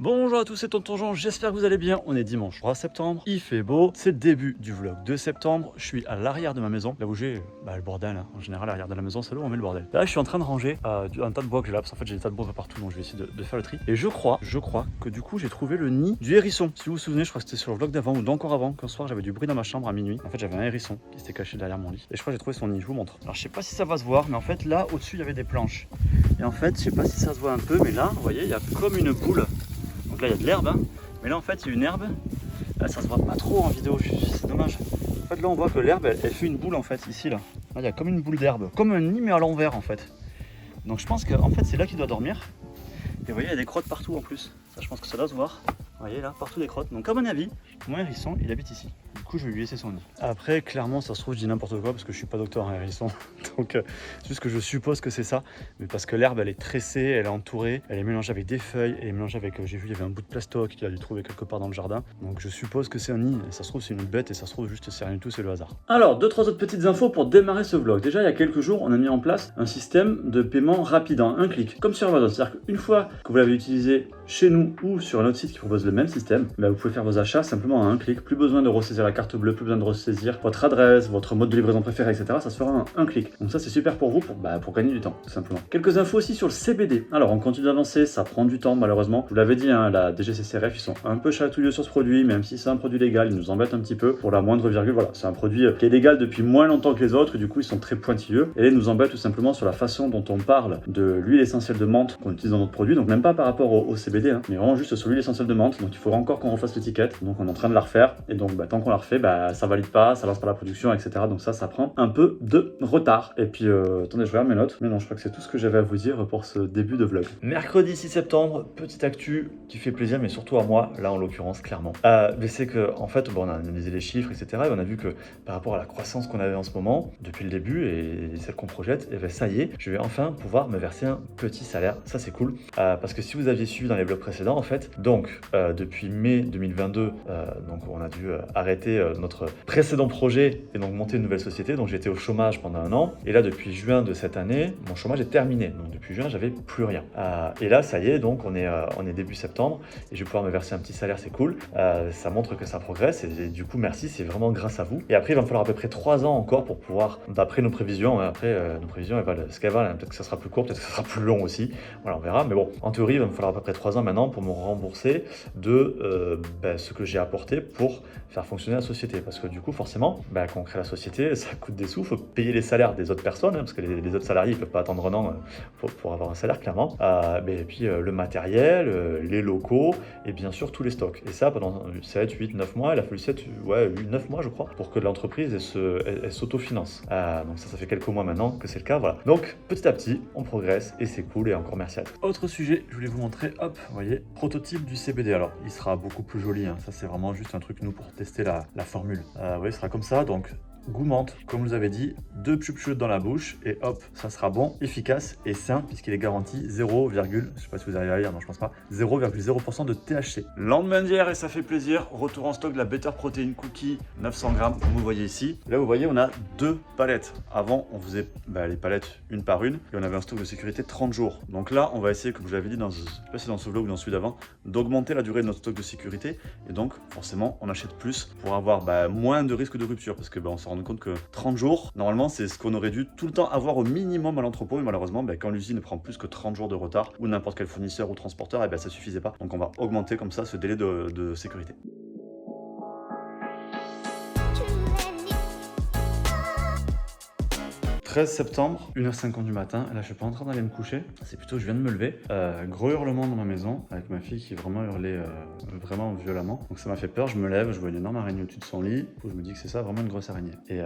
Bonjour à tous, c'est Tonton Jean, j'espère que vous allez bien. On est dimanche 3 septembre, il fait beau, c'est le début du vlog de septembre. Je suis à l'arrière de ma maison, là où j'ai le bordel. En général, à l'arrière de la maison, c'est là où on met le bordel. Là, je suis en train de ranger un tas de bois que j'ai là, parce qu'en fait, j'ai des tas de bois partout, donc je vais essayer de faire le tri. Et je crois que du coup, j'ai trouvé le nid du hérisson. Si vous vous souvenez, je crois que c'était sur le vlog d'avant ou d'encore avant, qu'un soir, j'avais du bruit dans ma chambre à minuit. En fait, j'avais un hérisson qui s'était caché derrière mon lit. Et je crois que j'ai trouvé son nid, je vous montre. Alors, je sais pas si ça va se voir, mais en fait, là, au-dessus, il y avait des planches. Et en fait, je sais pas si ça se voit un peu, mais là, vous voyez, il y a comme une boule. Donc là il y a de l'herbe, hein. Mais là en fait il y a une herbe, là ça se voit pas trop en vidéo, c'est dommage. En fait là on voit que l'herbe elle fait une boule en fait ici là. Là il y a comme une boule d'herbe, comme un nid mais à l'envers en fait. Donc je pense que en fait c'est là qu'il doit dormir. Et vous voyez il y a des crottes partout en plus, ça je pense que ça doit se voir. Vous voyez là, partout des crottes. Donc à mon avis, mon hérisson il habite ici. Du coup je vais lui laisser son nid. Après clairement ça se trouve je dis n'importe quoi parce que je suis pas docteur en hérisson. Donc c'est juste que je suppose que c'est ça. Mais parce que l'herbe elle est tressée, elle est entourée, elle est mélangée avec des feuilles, elle est mélangée avec, j'ai vu il y avait un bout de plastoc qu'il a dû trouver quelque part dans le jardin. Donc je suppose que c'est un nid. Et ça se trouve c'est une bête et ça se trouve juste c'est rien du tout, c'est le hasard. Alors 2-3 autres petites infos pour démarrer ce vlog. Déjà il y a quelques jours on a mis en place un système de paiement rapide en un clic. Comme sur Amazon. C'est-à-dire qu'une fois que vous l'avez utilisé chez nous ou sur un autre site qui propose le même système, bah, vous pouvez faire vos achats simplement en un clic. Plus besoin de ressaisir la carte bleue, plus besoin de ressaisir votre adresse, votre mode de livraison préféré, etc. Ça se fera en un clic. Donc ça c'est super pour vous, pour gagner du temps, tout simplement. Quelques infos aussi sur le CBD. Alors on continue d'avancer, ça prend du temps malheureusement. Je vous l'avais dit, hein, la DGCCRF, ils sont un peu chatouilleux sur ce produit, même si c'est un produit légal, ils nous embêtent un petit peu pour la moindre virgule. Voilà, c'est un produit qui est légal depuis moins longtemps que les autres, et du coup ils sont très pointilleux. Et ils nous embêtent tout simplement sur la façon dont on parle de l'huile essentielle de menthe qu'on utilise dans notre produit. Donc même pas par rapport au CBD, hein, mais vraiment juste sur l'huile essentielle de menthe. Donc il faudra encore qu'on refasse l'étiquette. Donc on est en train de la refaire. Et donc tant qu'on la refait, ça valide pas, ça lance pas la production, etc. Donc ça prend un peu de retard. Et puis attendez, je regarde mes notes. Mais non, je crois que c'est tout ce que j'avais à vous dire pour ce début de vlog. Mercredi 6 septembre, petite actu qui fait plaisir, mais surtout à moi, là en l'occurrence, clairement. Mais c'est que en fait, bon, on a analysé les chiffres, etc. Et on a vu que par rapport à la croissance qu'on avait en ce moment, depuis le début et celle qu'on projette, et ben ça y est, je vais enfin pouvoir me verser un petit salaire. Ça c'est cool. Parce que si vous aviez suivi dans les vlogs précédents, en fait, donc depuis mai 2022, donc on a dû arrêter notre précédent projet et donc monter une nouvelle société. Donc j'étais au chômage pendant un an. Et là, depuis juin de cette année, mon chômage est terminé. Donc depuis juin, j'avais plus rien. Et là, ça y est, donc on est début septembre et je vais pouvoir me verser un petit salaire, c'est cool. Ça montre que ça progresse et du coup, merci, c'est vraiment grâce à vous. Et après, il va me falloir à peu près 3 ans encore pour pouvoir, d'après nos prévisions, nos prévisions, elles valent ce qu'elles valent. Peut-être que ça sera plus court, peut-être que ça sera plus long aussi. Voilà, on verra. Mais bon, en théorie, il va me falloir à peu près 3 ans maintenant pour me rembourser de ce que j'ai apporté pour faire fonctionner la société. Parce que du coup, forcément, quand on crée la société, ça coûte des sous. Il faut payer les salaires des autres personnes, hein, parce que les autres salariés ne peuvent pas attendre un an pour avoir un salaire, clairement. Et puis le matériel, les locaux et bien sûr tous les stocks. Et ça, pendant 7, 8, 9 mois, il a fallu 9 mois, je crois, pour que l'entreprise elle s'autofinance. Donc ça fait quelques mois maintenant que c'est le cas. Voilà. Donc petit à petit, on progresse et c'est cool et encore merci à tous. Autre sujet, je voulais vous montrer, hop, vous voyez, prototype du CBD. Alors, il sera beaucoup plus joli, hein. Ça c'est vraiment juste un truc, nous, pour tester la formule. Vous voyez, il sera comme ça, donc goût menthe, comme je vous avais dit, 2 chup-chups dans la bouche et hop, ça sera bon, efficace et sain puisqu'il est garanti 0, je sais pas si vous arrivez à lire, non je pense pas, 0,0% de THC. Lendemain d'hier et ça fait plaisir, retour en stock de la Better Protein Cookie, 900 grammes, comme vous voyez ici. Là vous voyez on a 2 palettes. Avant on faisait les palettes une par une et on avait un stock de sécurité 30 jours. Donc là on va essayer, comme je l'avais dit dans ce vlog ou dans celui d'avant, d'augmenter la durée de notre stock de sécurité et donc forcément on achète plus pour avoir moins de risques de rupture parce que on s'en rend compte que 30 jours, normalement, c'est ce qu'on aurait dû tout le temps avoir au minimum à l'entrepôt. Et malheureusement, quand l'usine prend plus que 30 jours de retard, ou n'importe quel fournisseur ou transporteur, ça suffisait pas. Donc on va augmenter comme ça ce délai de sécurité. 13 septembre, 1h50 du matin, là je suis pas en train d'aller me coucher, c'est plutôt je viens de me lever, gros hurlement dans ma maison, avec ma fille qui vraiment hurlait vraiment violemment, donc ça m'a fait peur, je me lève, je vois une énorme araignée au-dessus de son lit, je me dis que c'est ça, vraiment une grosse araignée, et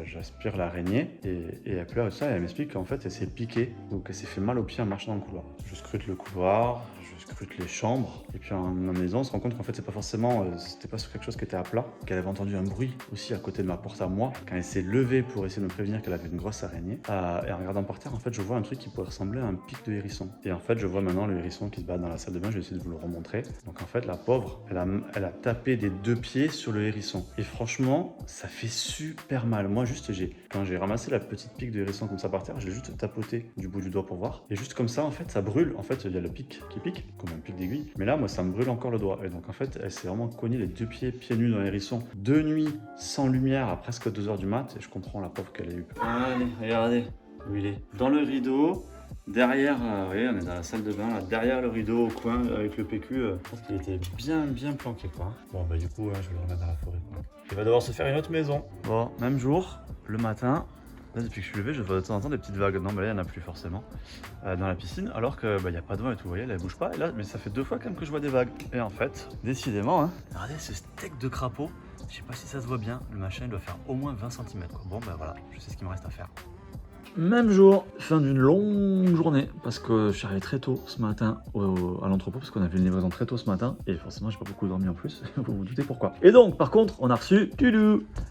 j'aspire l'araignée, et elle pleure et tout ça, et elle m'explique qu'en fait elle s'est piquée, donc elle s'est fait mal au pied en marchant dans le couloir. Je scrute le couloir, je scrute les chambres, et puis en maison on se rend compte qu'en fait c'est pas forcément, c'était pas sur quelque chose qui était à plat, qu'elle avait entendu un bruit aussi à côté de ma porte à moi, quand elle s'est levée pour essayer de me prévenir qu'elle avait une grosse araignée, et en regardant par terre en fait je vois un truc qui pourrait ressembler à un pic de hérisson, et en fait je vois maintenant le hérisson qui se bat dans la salle de bain, je vais essayer de vous le remontrer. Donc en fait la pauvre elle a tapé des 2 pieds sur le hérisson, et franchement ça fait super mal. Moi juste quand j'ai ramassé la petite pique de hérisson comme ça par terre, je l'ai juste tapoté du bout du doigt pour voir, et juste comme ça en fait ça brûle, en fait il y a le pic qui pique pique, comme un pic d'aiguille. Mais là, moi, ça me brûle encore le doigt. Et donc, en fait, elle s'est vraiment cognée les deux pieds nus dans l'hérisson. De nuit, sans lumière, à presque 2h du mat. Et je comprends la pauvre qu'elle a eu. Allez, regardez où il est. Dans le rideau. Derrière, vous voyez, on est dans la salle de bain, là, derrière le rideau au coin avec le PQ, je pense qu'il était bien planqué quoi. Bon bah du coup, je vais le remettre dans la forêt quoi. Il va devoir se faire une autre maison. Bon, même jour, le matin, là depuis que je suis levé, je vois de temps en temps des petites vagues. Non, mais là il n'y en a plus forcément dans la piscine, alors que il n'y a pas de vent et tout, vous voyez, elle bouge pas. Et là, mais ça fait 2 fois quand même que je vois des vagues. Et en fait, décidément, hein, regardez ce steak de crapaud, je sais pas si ça se voit bien, le machin il doit faire au moins 20 cm quoi. Bon bah voilà, je sais ce qu'il me reste à faire. Même jour, fin d'une longue journée, parce que je suis arrivé très tôt ce matin à l'entrepôt, parce qu'on a fait une livraison très tôt ce matin, et forcément j'ai pas beaucoup dormi en plus, vous vous doutez pourquoi. Et donc, par contre, on a reçu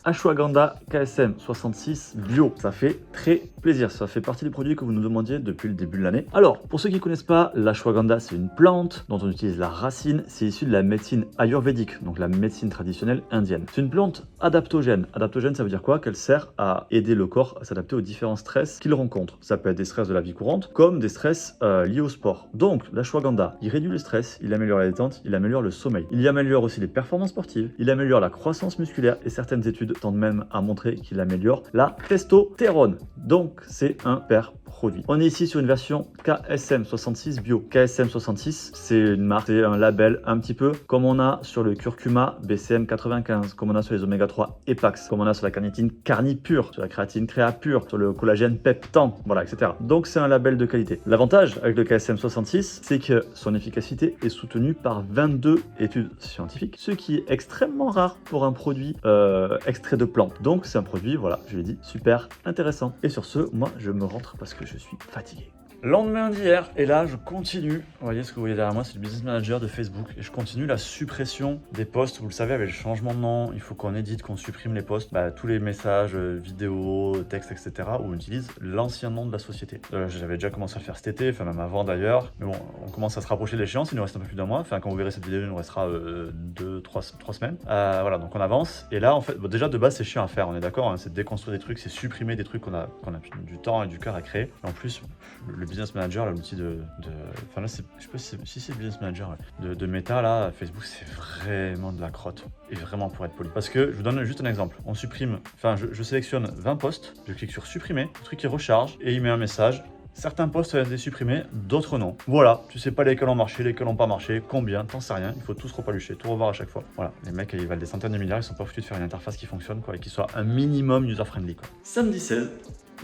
Ashwagandha KSM 66 bio. Ça fait très plaisir, ça fait partie des produits que vous nous demandiez depuis le début de l'année. Alors, pour ceux qui connaissent pas, l'ashwagandha c'est une plante dont on utilise la racine, c'est issu de la médecine ayurvédique, donc la médecine traditionnelle indienne. C'est une plante adaptogène. Adaptogène, ça veut dire quoi? Qu'elle sert à aider le corps à s'adapter aux différents stress qu'il rencontre. Ça peut être des stress de la vie courante, comme des stress liés au sport. Donc, l'ashwagandha, il réduit le stress, il améliore la détente, il améliore le sommeil. Il y améliore aussi les performances sportives, il améliore la croissance musculaire et certaines études tendent même à montrer qu'il améliore la testostérone. Donc, c'est un super produit. On est ici sur une version KSM 66 bio. KSM 66, c'est une marque, c'est un label un petit peu comme on a sur le curcuma BCM 95, comme on a sur les oméga 3 Epax, comme on a sur la carnitine Carnipure, sur la créatine Créapure, sur le collagène Peptan, voilà, etc. Donc c'est un label de qualité. L'avantage avec le KSM 66, c'est que son efficacité est soutenue par 22 études scientifiques, ce qui est extrêmement rare pour un produit extrait de plantes. Donc c'est un produit, voilà, je l'ai dit, super intéressant. Et sur ce, moi je me rentre parce que je suis fatigué. Lendemain d'hier, et là je continue, vous voyez ce que vous voyez derrière moi, c'est le business manager de Facebook, et je continue la suppression des posts. Vous le savez, avec le changement de nom, il faut qu'on édite, qu'on supprime les posts, tous les messages, vidéos, textes, etc., où on utilise l'ancien nom de la société. J'avais déjà commencé à le faire cet été, enfin même avant d'ailleurs, mais bon, on commence à se rapprocher de l'échéance, il nous reste un peu plus d'un mois, enfin quand vous verrez cette vidéo, il nous restera 2-3 semaines. Voilà, donc on avance, et là en fait, déjà de base c'est chiant à faire, on est d'accord, hein, c'est déconstruire des trucs, c'est supprimer des trucs qu'on a du temps et du cœur à créer, et en plus, le business manager, l'outil enfin là, je sais pas si c'est le business manager de Meta, là, Facebook, c'est vraiment de la crotte. Et vraiment pour être poli. Parce que, je vous donne juste un exemple. On supprime, enfin, je sélectionne 20 posts, je clique sur supprimer, le truc il recharge et il met un message. Certains posts ont été supprimés, d'autres non. Voilà, tu sais pas lesquels ont marché, lesquels n'ont pas marché, combien, t'en sais rien, il faut tous repalucher, tout revoir à chaque fois. Voilà, les mecs ils valent des centaines de milliards, ils sont pas foutus de faire une interface qui fonctionne quoi, et qui soit un minimum user-friendly quoi. Samedi 16,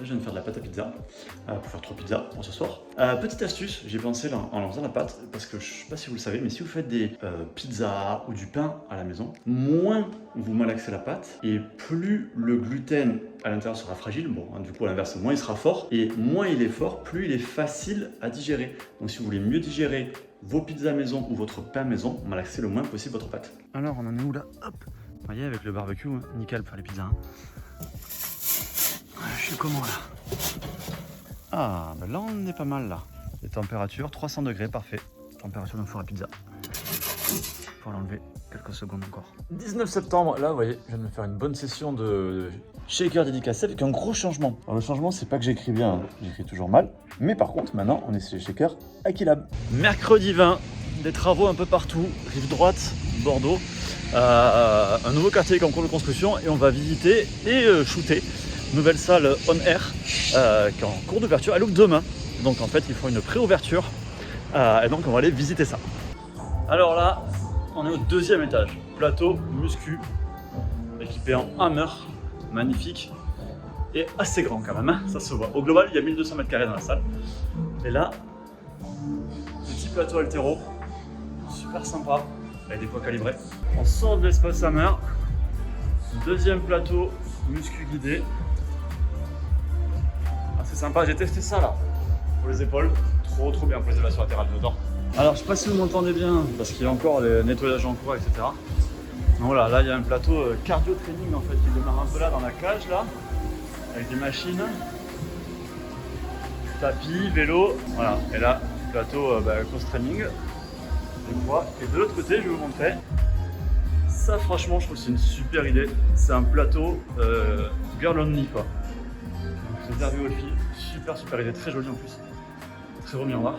je viens de faire de la pâte à pizza, pour faire 3 pizzas pour ce soir. Petite astuce, j'ai pensé en faisant la pâte, parce que je sais pas si vous le savez, mais si vous faites des pizzas ou du pain à la maison, moins vous malaxez la pâte, et plus le gluten à l'intérieur sera fragile, bon, hein, du coup à l'inverse, moins il sera fort, et moins il est fort, plus il est facile à digérer. Donc si vous voulez mieux digérer vos pizzas maison ou votre pain maison, malaxez le moins possible votre pâte. Alors on en est où là? Hop, vous voyez avec le barbecue, hein, nickel pour faire les pizzas. Hein. Je suis comment là? Ah, ben là on est pas mal là. Les températures, 300 degrés, parfait. Température d'un four à pizza. Pour l'enlever quelques secondes encore. 19 septembre, là vous voyez, je viens de me faire une bonne session de shaker dédicacé avec un gros changement. Alors le changement, c'est pas que j'écris bien, hein. J'écris toujours mal. Mais par contre, maintenant, on est sur les shakers Aquilab. Mercredi 20, des travaux un peu partout, rive droite, Bordeaux. Un nouveau quartier qui est en cours de construction et on va visiter et shooter. Nouvelle salle on air qui est en cours d'ouverture, elle ouvre demain. Donc en fait, ils font une pré-ouverture et donc on va aller visiter ça. Alors là, on est au 2e étage, plateau muscu, équipé en hammer, magnifique et assez grand quand même, hein, ça se voit. Au global, il y a 1200 m² dans la salle. Et là, petit plateau altéro, super sympa, avec des poids calibrés. On sort de l'espace hammer, 2e plateau muscu guidé. Ah, c'est sympa, j'ai testé ça là, pour les épaules, trop bien pour les élévations latérales dedans. Alors je sais pas si vous m'entendez bien, parce qu'il y a encore les nettoyages en cours, etc. Donc voilà, là il y a un plateau cardio training en fait, qui démarre un peu là dans la cage là, avec des machines, tapis, vélo, voilà. Et là, plateau cross-training, des poids. Et de l'autre côté, je vais vous montrer. Ça franchement, je trouve que c'est une super idée. C'est un plateau girl only quoi. Donc, réservé aux filles, super idée, très joli en plus. Très beau miroir.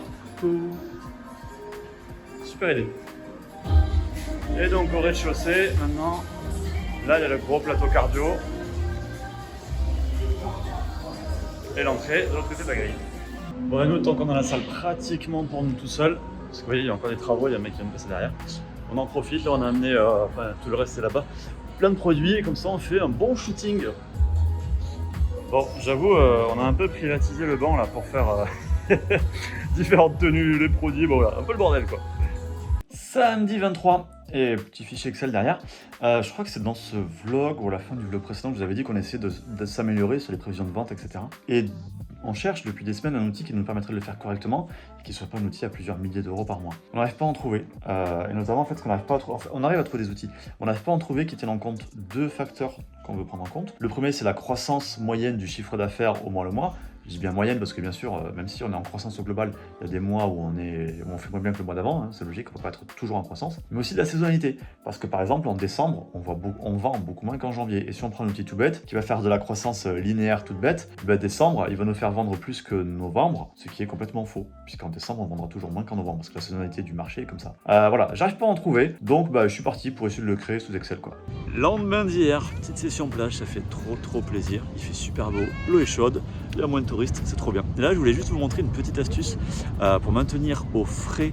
super idée. Et donc au rez-de-chaussée, maintenant, là il y a le gros plateau cardio. Et l'entrée de l'autre côté de la grille. Bon, et nous, tant qu'on a la salle pratiquement pour nous tout seuls, parce que vous voyez, il y a encore des travaux, il y a un mec qui vient de passer derrière. On en profite, là on a amené, enfin tout le reste c'est là-bas, plein de produits et comme ça on fait un bon shooting. Bon, j'avoue, on a un peu privatisé le banc là pour faire différentes tenues, les produits, bon voilà, un peu le bordel quoi. Samedi 23, et petit fichier Excel derrière. Je crois que c'est dans ce vlog ou à la fin du vlog précédent que je vous avais dit qu'on essayait de s'améliorer sur les prévisions de vente, etc. Et on cherche depuis des semaines un outil qui nous permettrait de le faire correctement et qui ne soit pas un outil à plusieurs milliers d'euros par mois. On n'arrive pas à en trouver. Et notamment, en fait, ce qu'on n'arrive pas à trouver, on arrive à trouver des outils. On n'arrive pas à en trouver qui tiennent en compte deux facteurs qu'on veut prendre en compte. Le premier, c'est la croissance moyenne du chiffre d'affaires au mois le mois. Je dis bien moyenne parce que bien sûr, même si on est en croissance au global, il y a des mois où on fait moins bien que le mois d'avant, hein, c'est logique, on ne peut pas être toujours en croissance. Mais aussi de la saisonnalité, parce que par exemple en décembre, on vend beaucoup moins qu'en janvier. Et si on prend un outil tout bête, qui va faire de la croissance linéaire toute bête, décembre, il va nous faire vendre plus que novembre, ce qui est complètement faux, puisqu'en décembre, on vendra toujours moins qu'en novembre, parce que la saisonnalité du marché est comme ça. Voilà, j'arrive pas à en trouver, donc je suis parti pour essayer de le créer sous Excel, quoi. Lendemain d'hier, petite session plage, ça fait trop plaisir, il fait super beau, l'eau est chaude, il y a moins de touristes, c'est trop bien. Et là, je voulais juste vous montrer une petite astuce pour maintenir au frais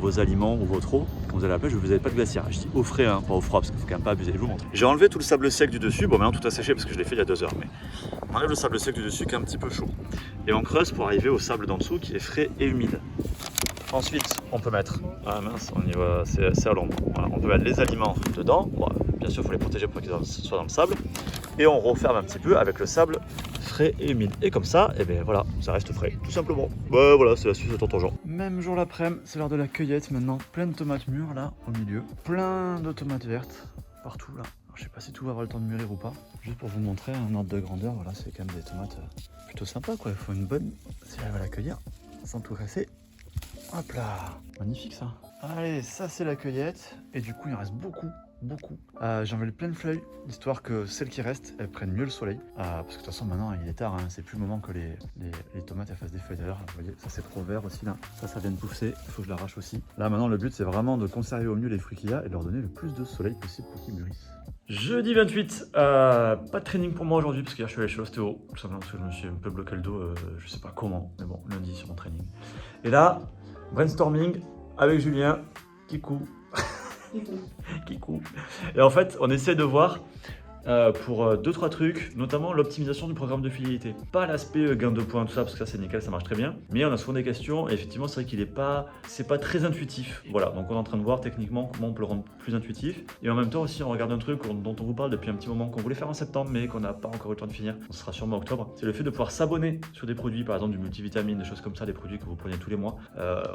vos aliments ou votre eau. Quand vous allez à la plage, vous n'avez pas de glacière. Je dis au frais, hein, pas au froid, parce qu'il faut quand même pas abuser. Je vous montre. J'ai enlevé tout le sable sec du dessus. Bon, maintenant tout a séché parce que je l'ai fait il y a 2 heures. Mais on enlève le sable sec du dessus qui est un petit peu chaud. Et on creuse pour arriver au sable d'en dessous qui est frais et humide. Ensuite, on peut mettre, ah mince, on y va, c'est à l'ombre. Voilà, on peut mettre les aliments dedans. Bon, bien sûr, il faut les protéger pour qu'ils soient dans le sable. Et on referme un petit peu avec le sable frais et humide. Et comme ça, et bien voilà, ça reste frais, tout simplement. Voilà, c'est l'astuce de tonton Jean. Même jour l'après-midi, c'est l'heure de la cueillette maintenant. Plein de tomates mûres là, au milieu. Plein de tomates vertes, partout là. Alors, je sais pas si tout va avoir le temps de mûrir ou pas. Juste pour vous montrer un ordre de grandeur, voilà, c'est quand même des tomates plutôt sympas quoi. Il faut une bonne, si elle va la cueillir, sans tout casser. Hop là, magnifique ça. Allez, ça c'est la cueillette. Et du coup, il en reste beaucoup. J'ai enlevé plein de feuilles, histoire que celles qui restent, elles prennent mieux le soleil. Parce que de toute façon, maintenant, il est tard, hein, c'est plus le moment que les tomates elles fassent des feuilles. D'ailleurs, vous voyez, ça c'est trop vert aussi là. Ça vient de pousser, il faut que je l'arrache aussi. Là, maintenant, le but, c'est vraiment de conserver au mieux les fruits qu'il y a et de leur donner le plus de soleil possible pour qu'ils mûrissent. Jeudi 28, pas de training pour moi aujourd'hui, parce qu'hier je suis allé chez l'ostéo, tout simplement parce que je me suis un peu bloqué le dos, je sais pas comment, mais bon, lundi sur mon training. Et là, brainstorming avec Julien, Kikou. Kikou. Et en fait, on essaie de voir pour 2-3 trucs, notamment l'optimisation du programme de fidélité. Pas l'aspect gain de points, tout ça, parce que ça c'est nickel, ça marche très bien. Mais on a souvent des questions, et effectivement, c'est vrai qu'il est pas, c'est pas très intuitif. Voilà, donc on est en train de voir techniquement comment on peut le rendre plus intuitif. Et en même temps aussi, on regarde un truc dont on vous parle depuis un petit moment, qu'on voulait faire en septembre, mais qu'on n'a pas encore eu le temps de finir. Ce sera sûrement octobre. C'est le fait de pouvoir s'abonner sur des produits, par exemple du multivitamine, des choses comme ça, des produits que vous prenez tous les mois.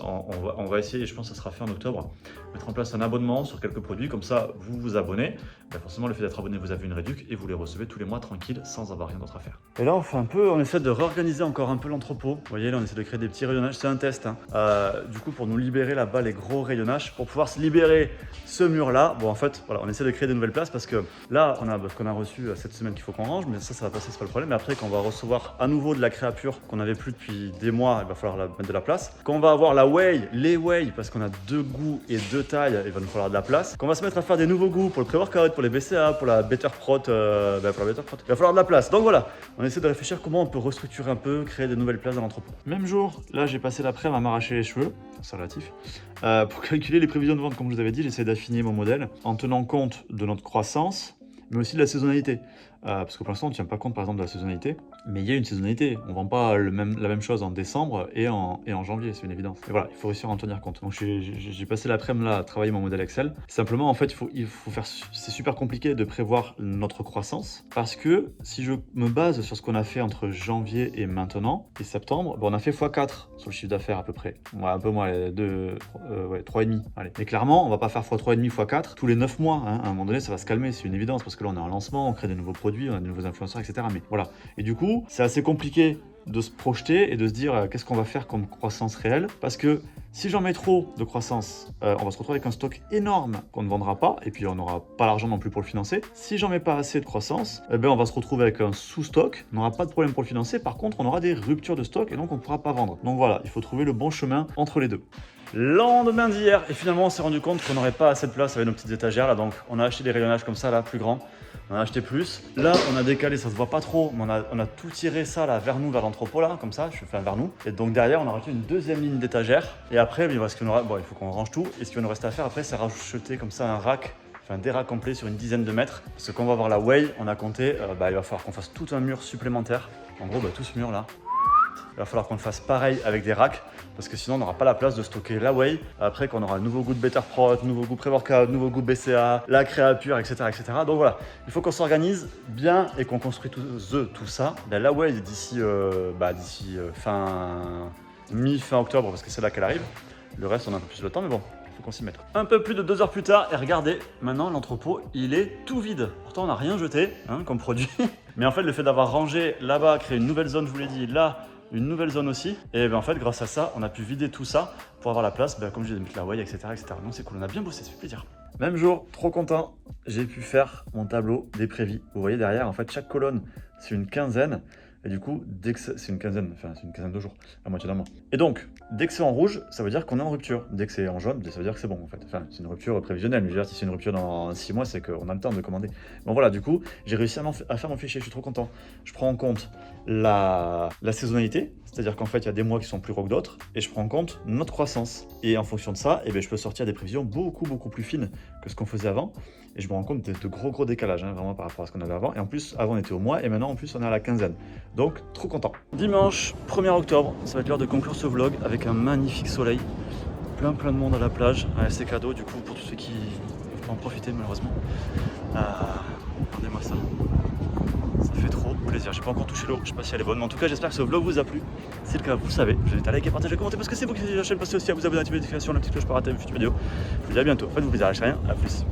On va essayer, et je pense que ça sera fait en octobre, mettre en place un abonnement sur quelques produits, comme ça, vous vous abonnez. Forcément, le fait d'être abonné, vous avez une réduction et vous les recevez tous les mois tranquille sans avoir rien d'autre à faire. Et là on essaie de réorganiser encore un peu l'entrepôt. Vous voyez là on essaie de créer des petits rayonnages, c'est un test hein. Du coup pour nous libérer là-bas les gros rayonnages, pour pouvoir se libérer ce mur là, bon en fait voilà on essaie de créer de nouvelles places parce que là qu'on a reçu cette semaine qu'il faut qu'on range, mais ça va passer, c'est pas le problème. Mais après quand on va recevoir à nouveau de la créature qu'on n'avait plus depuis des mois, il va falloir mettre de la place. Quand on va avoir la whey, les whey, parce qu'on a 2 goûts et 2 tailles, il va nous falloir de la place. Quand on va se mettre à faire des nouveaux goûts pour le pré-workout, pour les BCA, pour la Better Prot, pour la Better Prot, il va falloir de la place. Donc voilà, on essaie de réfléchir comment on peut restructurer un peu, créer des nouvelles places dans l'entrepôt. Même jour, là j'ai passé l'après-midi à m'arracher les cheveux, c'est relatif. Pour calculer les prévisions de vente, comme je vous avais dit, j'essaie d'affiner mon modèle en tenant compte de notre croissance, mais aussi de la saisonnalité. Parce que pour l'instant, on ne tient pas compte par exemple de la saisonnalité, mais il y a une saisonnalité. On ne vend pas la même chose en décembre et en janvier, c'est une évidence. Et voilà, il faut réussir à en tenir compte. Donc j'ai passé l'après-midi là à travailler mon modèle Excel. Simplement, en fait, il faut faire. C'est super compliqué de prévoir notre croissance parce que si je me base sur ce qu'on a fait entre janvier et maintenant, et septembre, on a fait x4 sur le chiffre d'affaires à peu près. Ouais, un peu moins, 3,5. Allez. Mais clairement, on va pas faire x3,5, x4 tous les 9 mois. Hein. À un moment donné, ça va se calmer, c'est une évidence parce que là, on est en lancement, on crée des nouveaux produits. produits, on a de nouveaux influenceurs, etc. Mais voilà. Et du coup, c'est assez compliqué de se projeter et de se dire qu'est-ce qu'on va faire comme croissance réelle, parce que si j'en mets trop de croissance, on va se retrouver avec un stock énorme qu'on ne vendra pas, et puis on n'aura pas l'argent non plus pour le financer. Si j'en mets pas assez de croissance, on va se retrouver avec un sous-stock, on n'aura pas de problème pour le financer, par contre on aura des ruptures de stock et donc on ne pourra pas vendre. Donc voilà, il faut trouver le bon chemin entre les deux. Lendemain d'hier, et finalement on s'est rendu compte qu'on n'aurait pas assez de place avec nos petites étagères là, donc on a acheté des rayonnages comme ça là, plus grands. On a acheté plus. Là, on a décalé, ça se voit pas trop, mais on a tout tiré ça là vers nous, vers l'entrepôt là, comme ça, je fais vers nous. Et donc derrière, on a rajouté une deuxième ligne d'étagères. Et après, il faut qu'on range tout. Et ce qu'il va nous rester à faire après, c'est rajouter comme ça un rack, enfin des racks complets sur une dizaine de mètres. Parce que quand on va voir la whey, on a compté, il va falloir qu'on fasse tout un mur supplémentaire. En gros, tout ce mur là. Il va falloir qu'on le fasse pareil avec des racks parce que sinon on n'aura pas la place de stocker la whey. Après qu'on aura le nouveau goût de Better Prot, nouveau goût pré-workout, nouveau goût BCA, la créa pure, etc., etc. Donc voilà, il faut qu'on s'organise bien et qu'on construise tout ça. La whey d'ici mi-fin octobre parce que c'est là qu'elle arrive. Le reste on a un peu plus de temps mais bon. Faut qu'on s'y mette. Un peu plus de 2 heures plus tard et regardez, maintenant l'entrepôt il est tout vide. Pourtant on n'a rien jeté comme produit. Mais en fait le fait d'avoir rangé là-bas, créé une nouvelle zone, je vous l'ai dit, là une nouvelle zone aussi. Et en fait, grâce à ça, on a pu vider tout ça pour avoir la place, comme je disais, mettre la whey, etc., etc. Donc c'est cool, on a bien bossé, ça fait plaisir. Même jour, trop content, j'ai pu faire mon tableau des prévis. Vous voyez derrière, en fait, chaque colonne, c'est une quinzaine. Et du coup, dès que c'est une quinzaine, de jours, la moitié d'un mois. Et donc, dès que c'est en rouge, ça veut dire qu'on est en rupture. Dès que c'est en jaune, ça veut dire que c'est bon en fait. Enfin, c'est une rupture prévisionnelle, mais je veux dire, si c'est une rupture dans 6 mois, c'est qu'on a le temps de commander. Bon voilà, du coup, j'ai réussi à faire mon fichier, je suis trop content. Je prends en compte la saisonnalité, c'est-à-dire qu'en fait, il y a des mois qui sont plus gros que d'autres, et je prends en compte notre croissance. Et en fonction de ça, je peux sortir des prévisions beaucoup plus fines que ce qu'on faisait avant. Et je me rends compte de gros décalages, vraiment par rapport à ce qu'on avait avant. Et en plus, avant on était au mois, et maintenant en plus on est à la quinzaine. Donc, trop content. Dimanche 1er octobre, ça va être l'heure de conclure ce vlog avec un magnifique soleil. Plein de monde à la plage. C'est cadeau du coup pour tous ceux qui ne peuvent pas en profiter malheureusement. Regardez-moi ça. Ça fait trop plaisir. J'ai pas encore touché l'eau, je sais pas si elle est bonne, mais en tout cas j'espère que ce vlog vous a plu. Si c'est le cas, vous le savez, je vous invite à liker, partager, commenter parce que c'est vous qui êtes la chaîne, passez aussi à vous abonner, activer les notifications, la petite cloche pour rater une future vidéo. Je vous dis à bientôt, faites-vous plaisir, lâchez rien, à plus.